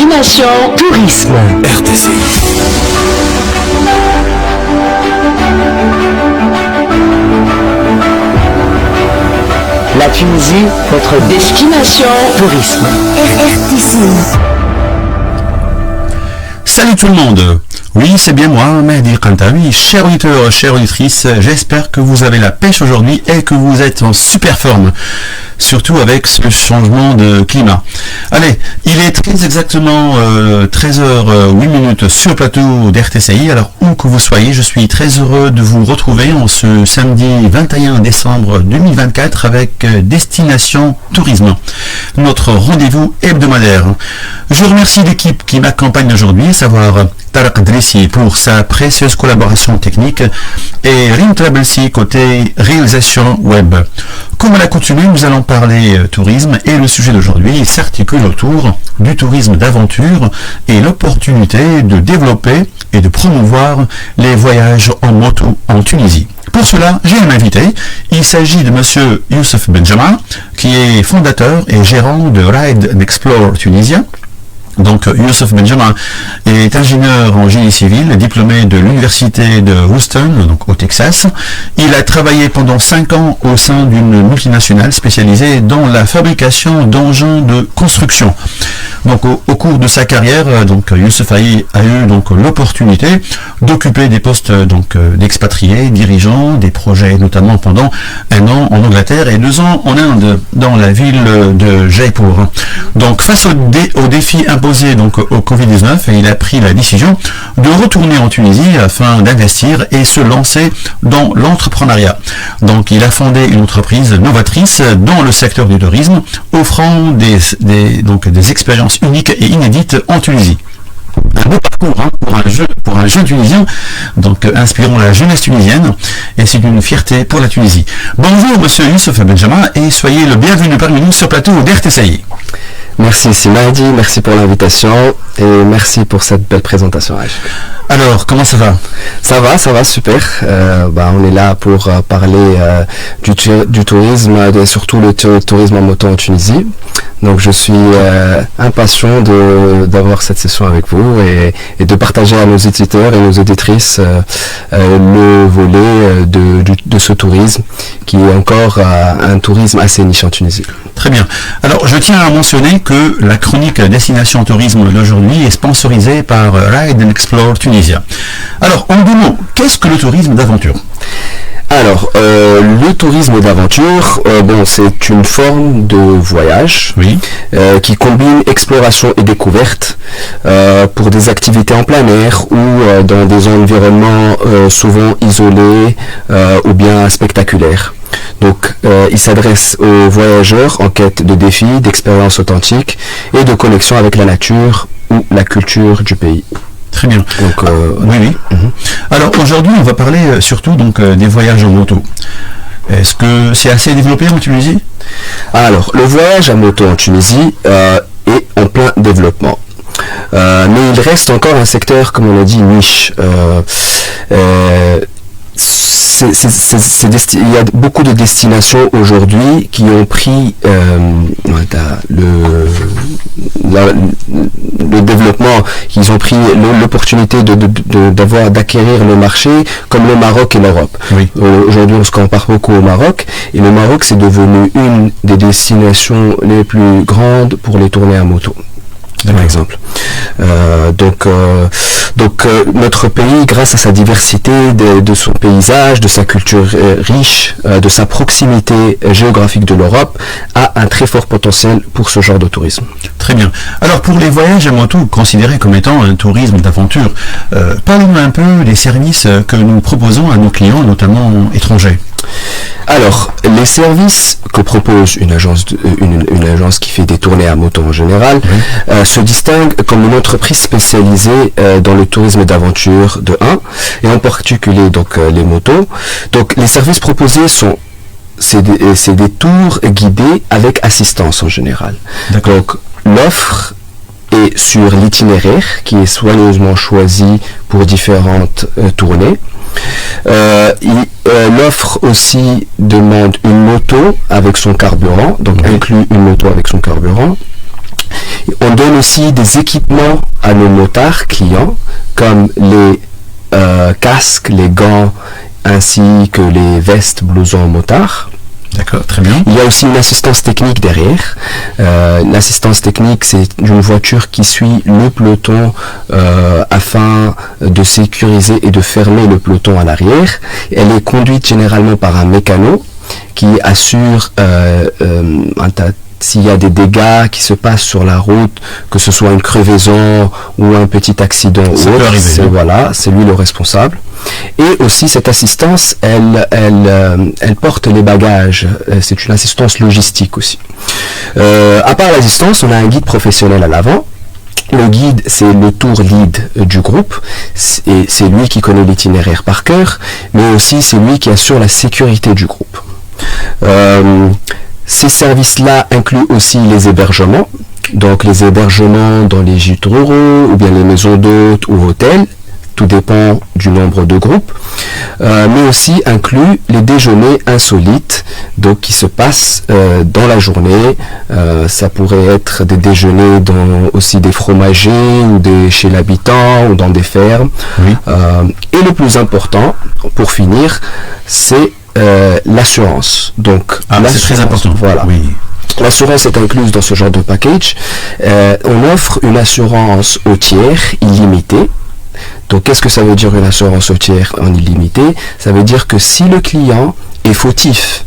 Destination Tourisme. RTC. La Tunisie, votre destination tourisme. RTC. Salut tout le monde. Oui, c'est bien moi, Mehdi Kantawi. Chers auditeurs, chères auditrices, j'espère que vous avez la pêche aujourd'hui et que vous êtes en super forme. Surtout avec ce changement de climat. Allez, il est très exactement 13h08 sur le plateau d'RTCI. Alors, où que vous soyez, je suis très heureux de vous retrouver en ce samedi 21 décembre 2024 avec Destination Tourisme, notre rendez-vous hebdomadaire. Je remercie l'équipe qui m'accompagne aujourd'hui, à savoir Tarek Drissi pour sa précieuse collaboration technique et Rim Trabelsi côté réalisation web. Comme à l'accoutumée, nous allons parler tourisme et le sujet d'aujourd'hui s'articule autour du tourisme d'aventure et l'opportunité de développer et de promouvoir les voyages en moto en Tunisie. Pour cela, j'ai un invité. Il s'agit de monsieur Youssef Benjamin, qui est fondateur et gérant de Ride and Explore Tunisia. Donc, Youssef Benjamin est ingénieur en génie civil, diplômé de l'université de Houston, donc au Texas. Il a travaillé pendant 5 ans au sein d'une multinationale spécialisée dans la fabrication d'engins de construction. Donc, au cours de sa carrière, donc Youssef a eu donc l'opportunité d'occuper des postes donc d'expatriés, dirigeants des projets, notamment pendant 1 an en Angleterre et 2 ans en Inde, dans la ville de Jaipur. Donc, face au défi imposé donc au Covid-19, il a pris la décision de retourner en Tunisie afin d'investir et se lancer dans l'entrepreneuriat. Donc, il a fondé une entreprise novatrice dans le secteur du tourisme, offrant des expériences uniques et inédites en Tunisie. Un beau parcours pour un jeune Tunisien, donc inspirant la jeunesse tunisienne, et c'est une fierté pour la Tunisie. Bonjour monsieur Youssef Benjamin et soyez le bienvenu parmi nous sur le plateau d'RTCI. Merci Simadi, merci pour l'invitation et merci pour cette belle présentation. Alors, comment ça va? Ça va, super. On est là pour parler du tourisme et surtout le tourisme en moto en Tunisie. Donc je suis impatient d'avoir cette session avec vous et de partager à nos éditeurs et nos auditrices le volet de ce tourisme qui est encore un tourisme assez niche en Tunisie. Très bien. Alors je tiens à mentionner que la chronique Destination Tourisme d'aujourd'hui est sponsorisée par Ride and Explore Tunisia. Alors en 2 mots, qu'est-ce que le tourisme d'aventure ? Alors, le tourisme d'aventure, c'est une forme de voyage qui combine exploration et découverte pour des activités en plein air ou dans des environnements souvent isolés ou bien spectaculaires. Donc, il s'adresse aux voyageurs en quête de défis, d'expériences authentiques et de connexion avec la nature ou la culture du pays. Très bien. Donc, oui. Mm-hmm. Alors aujourd'hui, on va parler surtout donc des voyages en moto. Est-ce que c'est assez développé en Tunisie ? Alors, le voyage à moto en Tunisie est en plein développement. Mais il reste encore un secteur, comme on l'a dit, niche. Il y a beaucoup de destinations aujourd'hui qui ont pris le développement, ils ont pris l'opportunité d'acquérir le marché, comme le Maroc et l'Europe. Oui. Aujourd'hui, on se compare beaucoup au Maroc, et le Maroc, c'est devenu une des destinations les plus grandes pour les tournées à moto. Par exemple. Donc notre pays, grâce à sa diversité de son paysage, de sa culture riche, de sa proximité géographique de l'Europe, a un très fort potentiel pour ce genre de tourisme. Très bien. Alors pour les voyages à moto considérés comme étant un tourisme d'aventure, parlons un peu des services que nous proposons à nos clients, notamment étrangers. Alors, les services que propose une agence qui fait des tournées à moto en général se distinguent comme une entreprise spécialisée dans le tourisme d'aventure de 1 et en particulier donc les motos. Donc les services proposés c'est des tours guidés avec assistance en général. D'accord. Donc l'offre est sur l'itinéraire qui est soigneusement choisi pour différentes tournées. L'offre aussi demande une moto avec son carburant, donc inclut une moto avec son carburant. On donne aussi des équipements à nos motards clients, comme les casques, les gants, ainsi que les vestes, blousons motards. D'accord, très bien. Il y a aussi une assistance technique derrière. L'assistance technique, c'est une voiture qui suit le peloton afin de sécuriser et de fermer le peloton à l'arrière. Elle est conduite généralement par un mécano qui assure s'il y a des dégâts qui se passent sur la route, que ce soit une crevaison ou un petit accident ou autre, c'est lui le responsable. Et aussi cette assistance, elle porte les bagages. C'est une assistance logistique aussi. À part l'assistance, on a un guide professionnel à l'avant. Le guide, c'est le tour lead du groupe, et c'est lui qui connaît l'itinéraire par cœur, mais aussi c'est lui qui assure la sécurité du groupe. Ces services-là incluent aussi les hébergements, donc les hébergements dans les gîtes ruraux ou bien les maisons d'hôtes ou hôtels, tout dépend du nombre de groupes, mais aussi inclut les déjeuners insolites, donc qui se passent dans la journée. Ça pourrait être des déjeuners dans aussi des fromagers ou chez l'habitant ou dans des fermes. Oui. Et le plus important, pour finir, c'est l'assurance. Donc, c'est très important. Voilà. Oui. L'assurance est incluse dans ce genre de package. On offre une assurance au tiers illimitée. Donc, qu'est-ce que ça veut dire une assurance au tiers en illimité? Ça veut dire que si le client est fautif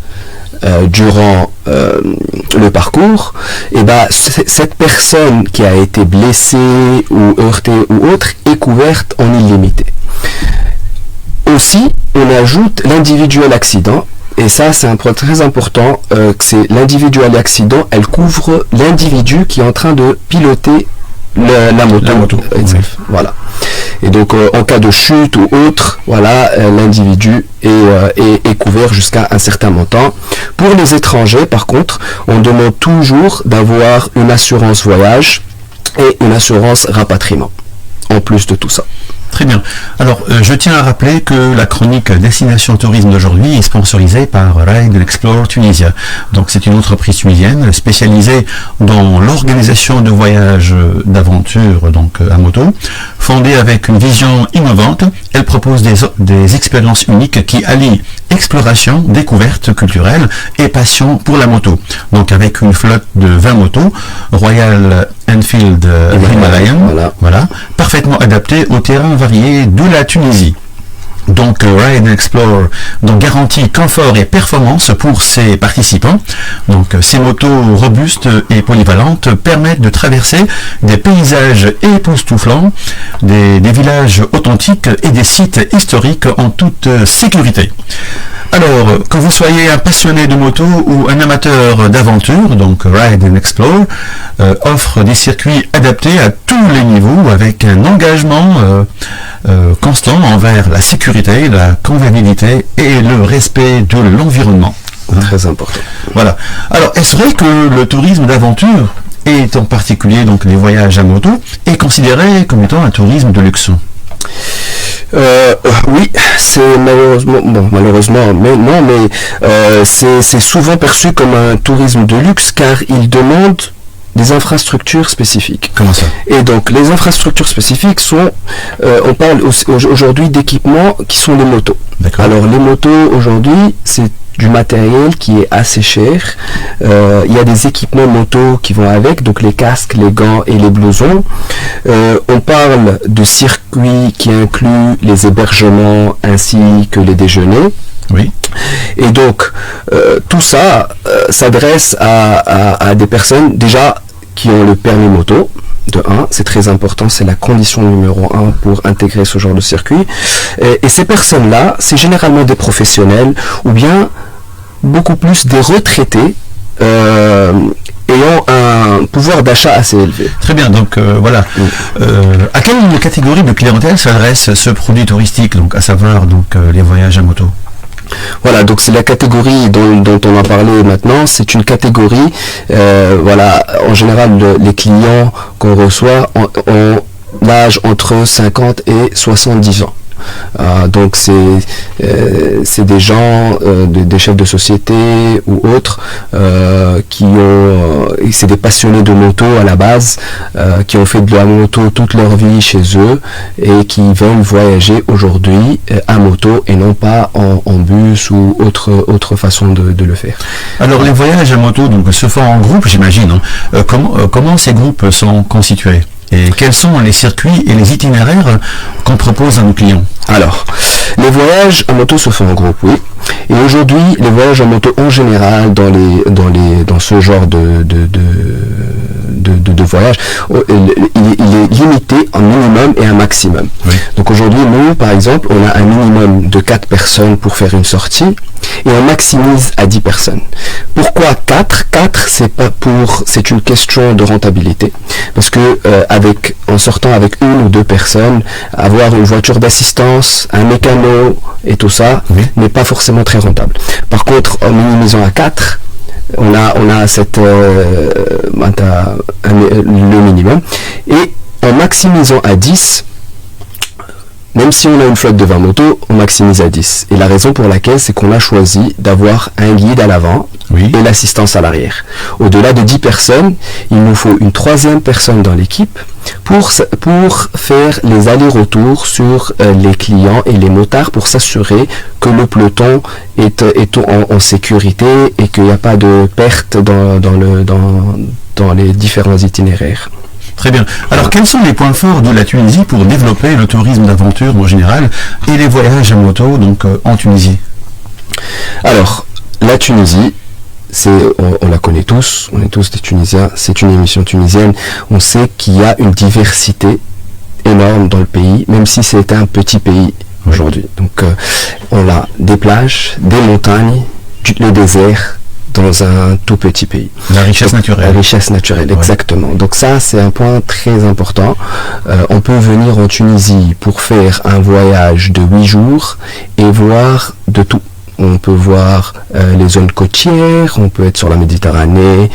durant le parcours, et cette personne qui a été blessée ou heurtée ou autre est couverte en illimité. Aussi, on ajoute l'individuel accident, et ça c'est un point très important, que c'est l'individuel accident, elle couvre l'individu qui est en train de piloter la moto. Oui. Voilà. Et donc en cas de chute ou autre, voilà, l'individu est couvert jusqu'à un certain montant. Pour les étrangers, par contre, on demande toujours d'avoir une assurance voyage et une assurance rapatriement, en plus de tout ça. Très bien. Alors, je tiens à rappeler que la chronique Destination Tourisme d'aujourd'hui est sponsorisée par Ride and Explore Tunisia. Donc, c'est une entreprise tunisienne spécialisée dans l'organisation de voyages d'aventure, donc à moto. Fondée avec une vision innovante, elle propose des expériences uniques qui allient exploration, découverte culturelle et passion pour la moto. Donc, avec une flotte de 20 motos, Royal Enfield Himalayan, voilà, parfaitement adaptée au terrain varié de la Tunisie. Donc Ride and Explore garantit confort et performance pour ses participants. Donc ces motos robustes et polyvalentes permettent de traverser des paysages époustouflants, des villages authentiques et des sites historiques en toute sécurité. Alors, que vous soyez un passionné de moto ou un amateur d'aventure, donc Ride and Explore offre des circuits adaptés à tous les niveaux avec un engagement constant envers la sécurité, la convivialité et le respect de l'environnement. Très important. Voilà. Alors, est-ce vrai que le tourisme d'aventure, et en particulier donc les voyages à moto, est considéré comme étant un tourisme de luxe? Oui, c'est malheureusement, mais non, mais c'est souvent perçu comme un tourisme de luxe car il demande des infrastructures spécifiques. Comment ça? Et donc les infrastructures spécifiques sont, on parle aujourd'hui d'équipements qui sont les motos. D'accord. Alors les motos aujourd'hui, c'est du matériel qui est assez cher. Il y a des équipements moto qui vont avec, donc les casques, les gants et les blousons. On parle de circuits qui incluent les hébergements ainsi que les déjeuners. Oui. Et donc tout ça s'adresse à des personnes déjà qui ont le permis moto. De 1, c'est très important, c'est la condition numéro 1 pour intégrer ce genre de circuit. Et ces personnes-là, c'est généralement des professionnels ou bien beaucoup plus des retraités ayant un pouvoir d'achat assez élevé. Très bien, donc voilà. À quelle catégorie de clientèle s'adresse ce produit touristique, donc à savoir donc les voyages à moto? Voilà, donc c'est la catégorie dont on a parlé maintenant. C'est une catégorie, voilà, en général les clients qu'on reçoit ont l'âge entre 50 et 70 ans. Donc c'est des gens, des chefs de société ou autres c'est des passionnés de moto à la base, qui ont fait de la moto toute leur vie chez eux et qui veulent voyager aujourd'hui à moto et non pas en bus ou autre façon de le faire. Alors les voyages à moto donc, se font en groupe, j'imagine. Hein. Comment ces groupes sont constitués et quels sont les circuits et les itinéraires qu'on propose à nos clients? Alors, les voyages en moto se font en groupe, oui. Et aujourd'hui, les voyages en moto en général dans ce genre de voyage, il est limité en minimum et un maximum. Oui. Donc aujourd'hui, nous, par exemple, on a un minimum de 4 personnes pour faire une sortie et on maximise à 10 personnes. Pourquoi 4 4, c'est une question de rentabilité. Parce que en sortant avec une ou deux personnes, avoir une voiture d'assistance, un mécano et tout ça, oui, n'est pas forcément très rentable. Par contre, en minimisant à 4, on a le minimum. Et en maximisant à 10, même si on a une flotte de 20 motos, on maximise à 10. Et la raison pour laquelle, c'est qu'on a choisi d'avoir un guide à l'avant, oui, et l'assistance à l'arrière. Au-delà de 10 personnes, il nous faut une 3e personne dans l'équipe pour faire les allers-retours sur les clients et les motards pour s'assurer que le peloton est en sécurité et qu'il n'y a pas de perte dans les différents itinéraires. Très bien. Alors, quels sont les points forts de la Tunisie pour développer le tourisme d'aventure en général et les voyages à moto donc en Tunisie? Alors, la Tunisie, on la connaît tous, on est tous des Tunisiens, c'est une émission tunisienne, on sait qu'il y a une diversité énorme dans le pays, même si c'est un petit pays aujourd'hui. Donc, on a des plages, des montagnes, le désert, dans un tout petit pays. La richesse naturelle. La richesse naturelle, exactement. Ouais. Donc ça, c'est un point très important. On peut venir en Tunisie pour faire un voyage de 8 jours et voir de tout. On peut voir les zones côtières, on peut être sur la Méditerranée,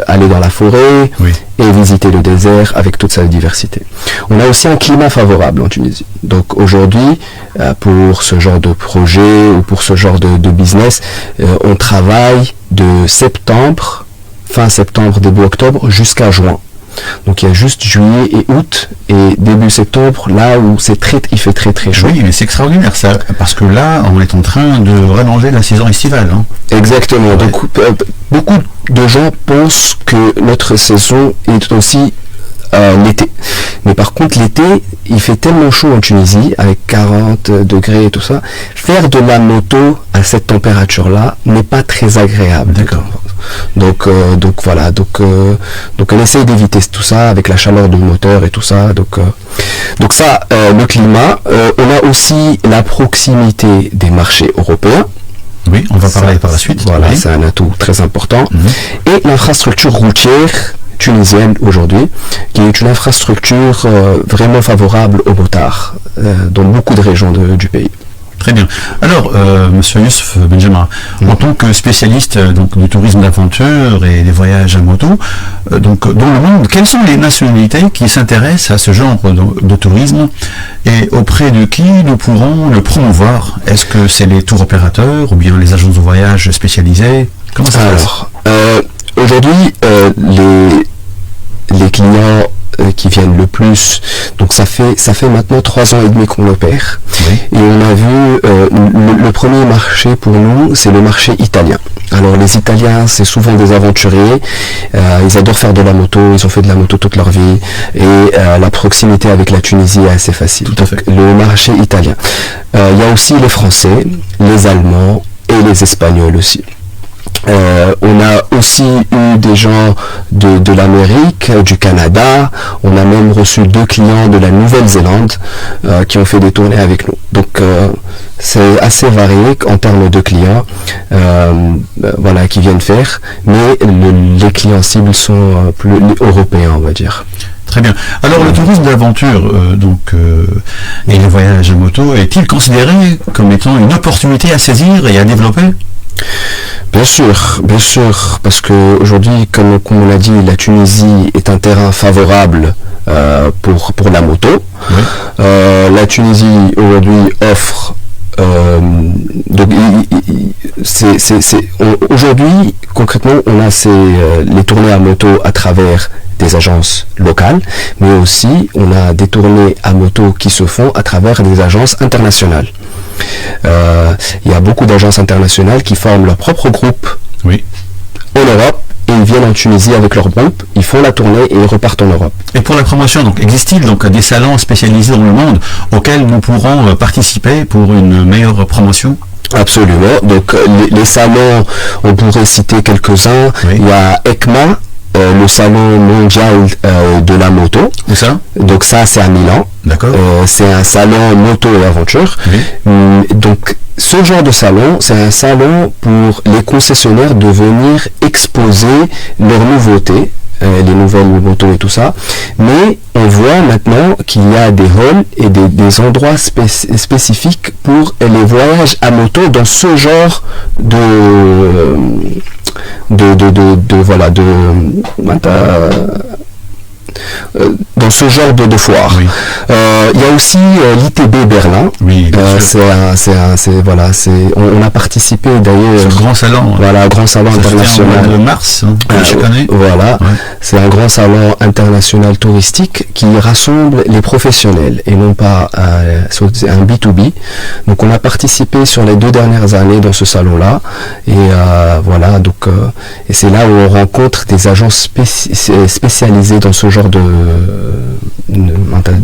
aller dans la forêt, oui, et visiter le désert avec toute sa diversité. On a aussi un climat favorable en Tunisie. Donc aujourd'hui, pour ce genre de projet ou pour ce genre de business, on travaille de fin septembre, début octobre, jusqu'à juin. Donc il y a juste juillet et août et début septembre là où il fait très très chaud. Oui, mais c'est extraordinaire ça, parce que là on est en train de rallonger la saison estivale. Hein. Exactement, ouais. Donc beaucoup de gens pensent que notre saison est aussi l'été. Mais par contre l'été, il fait tellement chaud en Tunisie, avec 40 degrés et tout ça, faire de la moto à cette température-là n'est pas très agréable. D'accord. Donc voilà, donc on essaye d'éviter tout ça avec la chaleur du moteur et tout ça. Donc ça, le climat. On a aussi la proximité des marchés européens. Oui, on va parler par la suite. Voilà, oui, c'est un atout très important. Et l'infrastructure routière tunisienne aujourd'hui, qui est une infrastructure vraiment favorable aux motards dans beaucoup de régions du pays. Très bien. Alors, Monsieur Youssef Benjamin, en tant que spécialiste du tourisme d'aventure et des voyages à moto, dans le monde, quelles sont les nationalités qui s'intéressent à ce genre de tourisme et auprès de qui nous pourrons le promouvoir? Est-ce que c'est les tours opérateurs ou bien les agences de voyage spécialisées? Comment ça se passe? Aujourd'hui, les clients qui viennent le plus, donc ça fait maintenant 3 ans et demi qu'on opère, oui, et on a vu le premier marché pour nous, c'est le marché italien. Alors les Italiens, c'est souvent des aventuriers, ils adorent faire de la moto, ils ont fait de la moto toute leur vie, et la proximité avec la Tunisie est assez facile. Tout à fait. Le marché italien. Il y a aussi les Français, les Allemands et les Espagnols aussi. On a aussi eu des gens de l'Amérique, du Canada. On a même reçu 2 clients de la Nouvelle-Zélande qui ont fait des tournées avec nous. Donc c'est assez varié en termes de clients qui viennent faire. Mais les clients cibles sont plus européens, on va dire. Très bien. Alors le tourisme d'aventure et les voyages à moto est-il considéré comme étant une opportunité à saisir et à développer? Bien sûr, parce que aujourd'hui, comme on l'a dit, la Tunisie est un terrain favorable pour la moto. Oui. La Tunisie aujourd'hui offre donc aujourd'hui concrètement on a les tournées à moto à travers des agences locales, mais aussi on a des tournées à moto qui se font à travers des agences internationales. Il y a beaucoup d'agences internationales qui forment leur propre groupe oui. en Europe. Et ils viennent en Tunisie avec leur groupe, ils font la tournée et ils repartent en Europe. Et pour la promotion, donc, existe-t-il donc des salons spécialisés dans le monde auxquels nous pourrons participer pour une meilleure promotion? Absolument. Donc les salons, on pourrait citer quelques-uns. Oui. Il y a ECMA, le salon mondial de la moto. Où ça? Donc ça, c'est à Milan. D'accord. C'est un salon moto et aventure. Oui. Donc ce genre de salon, c'est un salon pour les concessionnaires de venir exposer leurs nouveautés, les nouvelles motos et tout ça. Mais on voit maintenant qu'il y a des halls et des endroits spécifiques pour les voyages à moto dans ce genre dans ce genre de foire. Oui. Il y a aussi l'ITB Berlin. Oui, on a participé d'ailleurs. C'est un grand salon. Voilà, grand salon international. De mars, chaque année. Voilà, ouais. C'est un grand salon international touristique qui rassemble les professionnels et non pas un B2B. Donc on a participé sur les 2 dernières années dans ce salon-là et voilà, donc et c'est là où on rencontre des agences spécialisées dans ce genre dans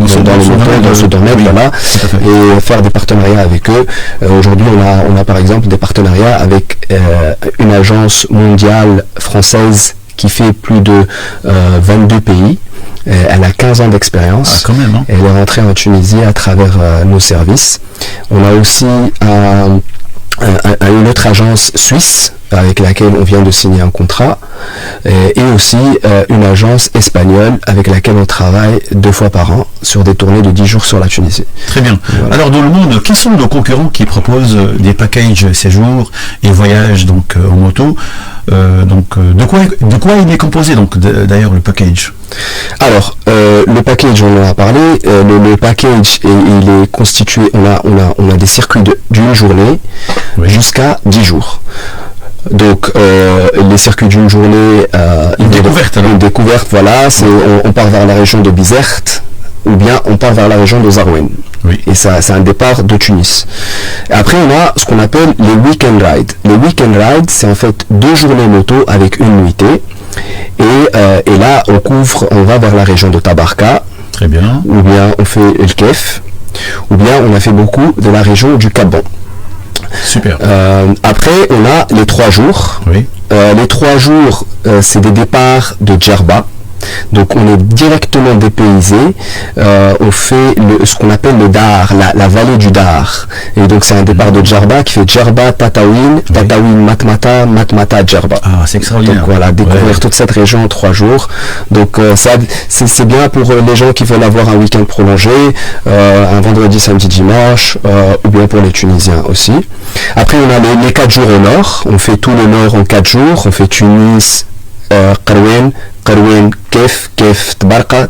ce domaine, oui, voilà, et faire des partenariats avec eux. Aujourd'hui, on a par exemple des partenariats avec une agence mondiale française qui fait plus de 22 pays. Elle a 15 ans d'expérience. Ah, quand même, hein. Elle est rentrée en Tunisie à travers nos services. On a aussi une autre agence suisse avec laquelle on vient de signer un contrat et aussi une agence espagnole avec laquelle on travaille 2 fois par an sur des tournées de 10 jours sur la Tunisie. Très bien. Voilà. Alors dans le monde, qui sont nos concurrents qui proposent des packages séjours et voyages donc en moto de quoi il est composé donc d'ailleurs le package? Alors le package, on en a parlé. Le package il est constitué. On a des circuits d'une journée oui. jusqu'à 10 jours. Donc les circuits d'une journée, une découverte, voilà, on part vers la région de Bizerte ou bien on part vers la région de Zarouine. Oui. Et ça, c'est un départ de Tunis. Et après, on a ce qu'on appelle les weekend rides. Les weekend rides, c'est en fait 2 journées moto avec une nuitée. Et là, on va vers la région de Tabarka. Très bien. Ou bien on fait El Kef. Ou bien on a fait beaucoup de la région du Cap-Bon. Super. Après, on a les 3 jours. Oui. Les 3 jours, c'est des départs de Djerba. Donc on est directement dépaysé, on fait ce qu'on appelle le Dar, la vallée du Dar. Et donc c'est un départ de Djerba qui fait Djerba, Tataouine, oui. Tataouine, Matmata, Matmata, Djerba. Ah, c'est extraordinaire. Donc voilà, découvrir toute cette région en 3 jours. Donc c'est bien pour les gens qui veulent avoir un week-end prolongé, un vendredi, samedi, dimanche, ou bien pour les Tunisiens aussi. Après on a les 4 jours au nord, on fait tout le nord en 4 jours, on fait Tunis, Qarouin, Kef, Tbarka,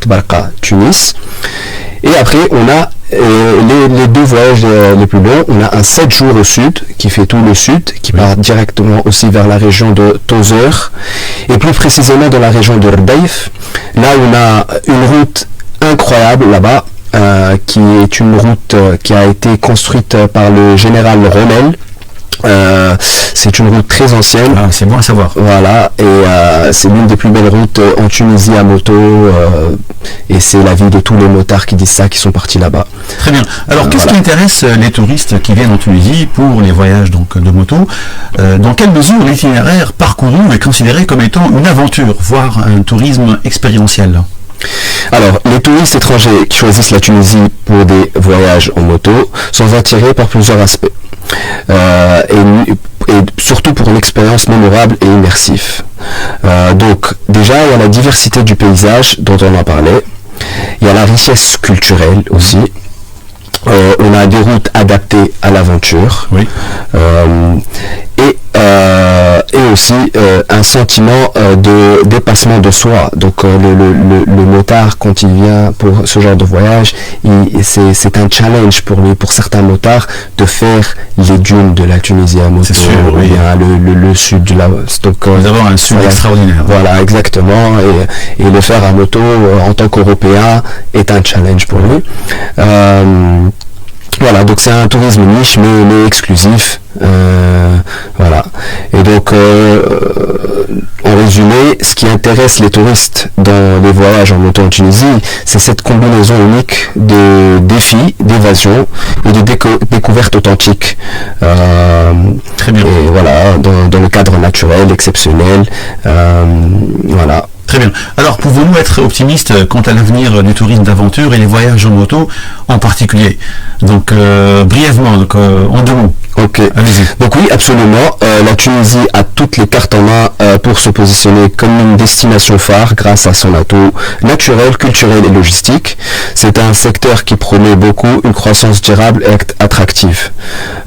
Tunis. Et après, on a les 2 voyages les plus longs. On a un 7 jours au sud, qui fait tout le sud, qui part directement aussi vers la région de Tozeur. Et plus précisément dans la région de Rdaïf. Là, on a une route incroyable là-bas, qui est une route qui a été construite par le général Rommel. C'est une route très ancienne. Ah, c'est bon à savoir. Voilà, et c'est l'une des plus belles routes en Tunisie à moto, et c'est l'avis de tous les motards qui disent ça, qui sont partis là-bas. Très bien. Alors, qu'est-ce qui intéresse les touristes qui viennent en Tunisie pour les voyages donc, de moto? Dans quelle mesure l'itinéraire parcouru est considéré comme étant une aventure, voire un tourisme expérientiel? Alors, les touristes étrangers qui choisissent la Tunisie pour des voyages en moto sont attirés par plusieurs aspects. Et surtout pour une expérience mémorable et immersive. Donc déjà il y a la diversité du paysage dont on a parlé, il y a la richesse culturelle aussi, on a des routes adaptées à l'aventure, oui. Et et aussi un sentiment de dépassement de soi. Donc le motard, quand il vient pour ce genre de voyage, c'est un challenge pour lui, pour certains motards, de faire les dunes de la Tunisie à moto, sûr, oui. ou bien le sud du Laos. Donc nous avons un sud extraordinaire. Voilà, exactement. Et le faire à moto en tant qu'Européen est un challenge pour lui. Voilà, donc c'est un tourisme niche mais exclusif. Voilà. Et donc, en résumé, ce qui intéresse les touristes dans les voyages en moto en Tunisie, c'est cette combinaison unique de défis, d'évasion et de découvertes authentiques. Très bien. Et voilà, dans le cadre naturel, exceptionnel. Voilà. Très bien. Alors, pouvons-nous être optimistes quant à l'avenir du tourisme d'aventure et les voyages en moto en particulier? Donc, brièvement, donc, en 2 mots. Ok. Allez-y. Donc oui, absolument. La Tunisie a toutes les cartes en main pour se positionner comme une destination phare grâce à son atout naturel, culturel et logistique. C'est un secteur qui promet beaucoup une croissance durable et attractive.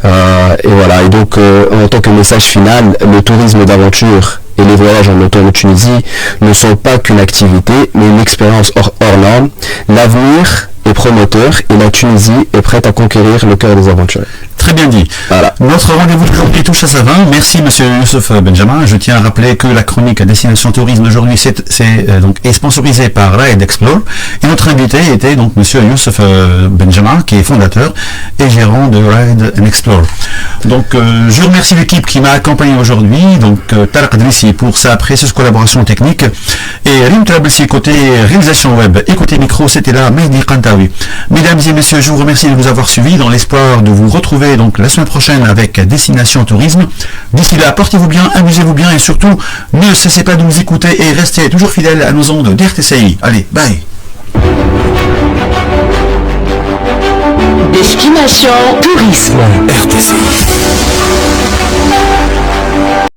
Et voilà. Et donc, en tant que message final, le tourisme d'aventure et les voyages en moto en Tunisie ne sont pas qu'une activité, mais une expérience hors norme. L'avenir est promoteur et la Tunisie est prête à conquérir le cœur des aventuriers. Très bien dit. Voilà. Notre rendez-vous d'aujourd'hui touche à sa fin. Merci Monsieur Youssef Benjamin. Je tiens à rappeler que la chronique à Destination Tourisme d'aujourd'hui est sponsorisée par Ride Explore. Et notre invité était donc Monsieur Youssef Benjamin, qui est fondateur et gérant de Ride Explore. Donc je remercie l'équipe qui m'a accompagné aujourd'hui. Donc Tarek Drissi pour sa précieuse collaboration technique. Et Rim Trablessi côté réalisation web et côté micro, c'était là Mehdi Kantawi. Mesdames et messieurs, je vous remercie de nous avoir suivis dans l'espoir de vous retrouver donc la semaine prochaine avec Destination Tourisme. D'ici là, portez-vous bien, amusez-vous bien et surtout, ne cessez pas de nous écouter et restez toujours fidèles à nos ondes d'RTCI. Allez, bye. Destination Tourisme. RTCI.